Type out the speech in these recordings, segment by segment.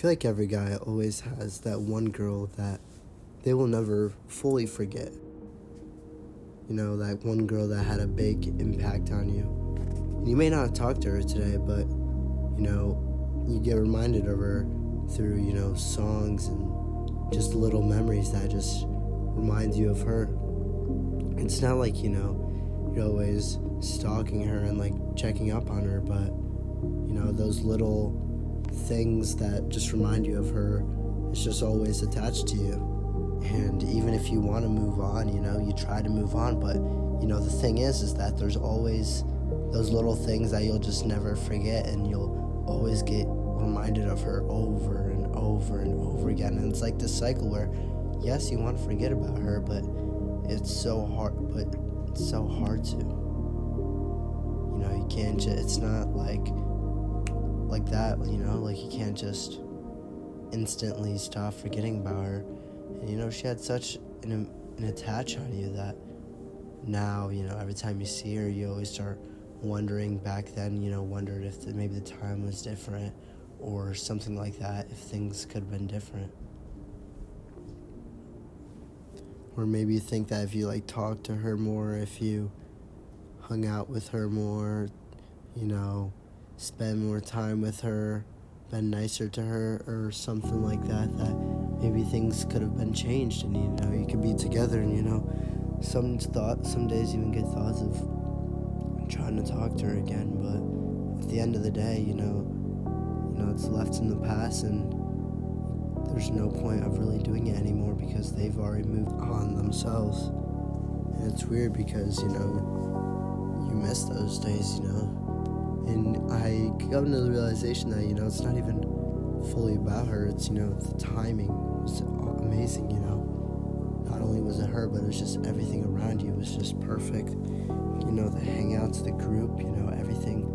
feel like every guy always has that one girl that they will never fully forget. You know, that one girl that had a big impact on you. And you may not talk to her today, but, you know, you get reminded of her through, you know, songs and just little memories that just remind you of her. It's not like, you know, you're always stalking her and like checking up on her, but, you know, those little things that just remind you of her, it's just always attached to you. And even if you want to move on, you know, you try to move on, but, you know, the thing is that there's always those little things that you'll just never forget, and you'll always get reminded of her over and over and over again. And it's like this cycle where, yes, you want to forget about her, but it's so hard to. You know, you can't just, it's not like that, you know, like you can't just instantly stop forgetting about her. And, you know, she had such an attach on you that now, you know, every time you see her, you always start wondering. Back then, you know, wondered if maybe the time was different or something like that, if things could have been different. Or maybe you think that if you like talked to her more, if you hung out with her more, you know, spend more time with her, been nicer to her or something like that, that maybe things could have been changed, and, you know, you could be together. And, you know, some days even get thoughts of trying to talk to her again, but at the end of the day, you know it's left in the past, and there's no point of really doing it anymore because they've already moved on themselves. And it's weird because, you know, you miss those days, you know. And I come to the realization that, you know, it's not even fully about her. It's, you know, the timing was amazing, you know. Not only was it her, but it was just everything around you was just perfect. You know, the hangouts, the group, you know, everything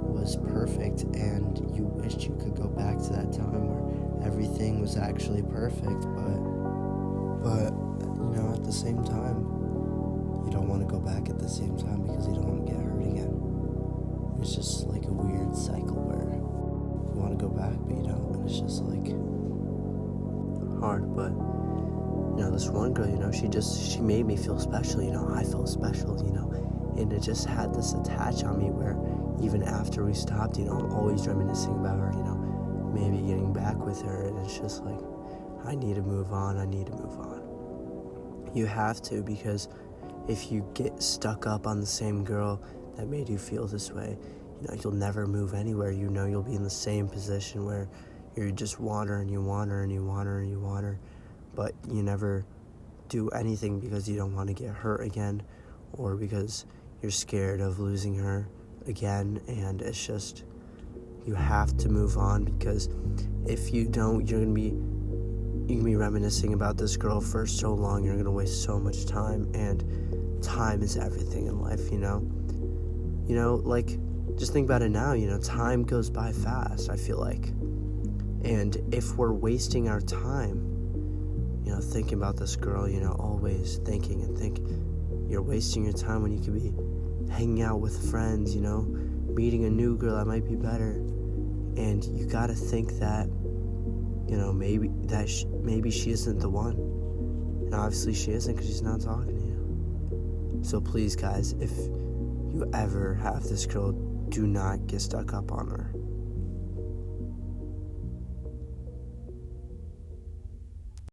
was perfect, and you wished you could go back to that time where everything was actually perfect, but you know, at the same time, you don't want to go back at the same time because you don't want to get hurt again. It's just like a weird cycle where you want to go back, but you don't, and it's just like hard. But, you know, this one girl, you know, she made me feel special, you know, I felt special, you know, and it just had this attach on me where even after we stopped, you know, I'm always reminiscing about her, you know, maybe getting back with her, and it's just like, I need to move on. You have to, because if you get stuck up on the same girl that made you feel this way, you know, you'll never move anywhere. You know, you'll be in the same position where you just want her and you want her and you want her and you want her, but you never do anything because you don't want to get hurt again, or because you're scared of losing her again. And it's just, you have to move on, because if you don't, you can be reminiscing about this girl for so long. You're gonna waste so much time, and time is everything in life, you know. You know, like, just think about it now, you know, time goes by fast, I feel like. And if we're wasting our time, you know, thinking about this girl, you know, always thinking, you're wasting your time when you could be hanging out with friends, you know, meeting a new girl that might be better. And you gotta think that, you know, maybe she isn't the one. And obviously she isn't, because she's not talking to you. So please, guys, if you ever have this girl, do not get stuck up on her.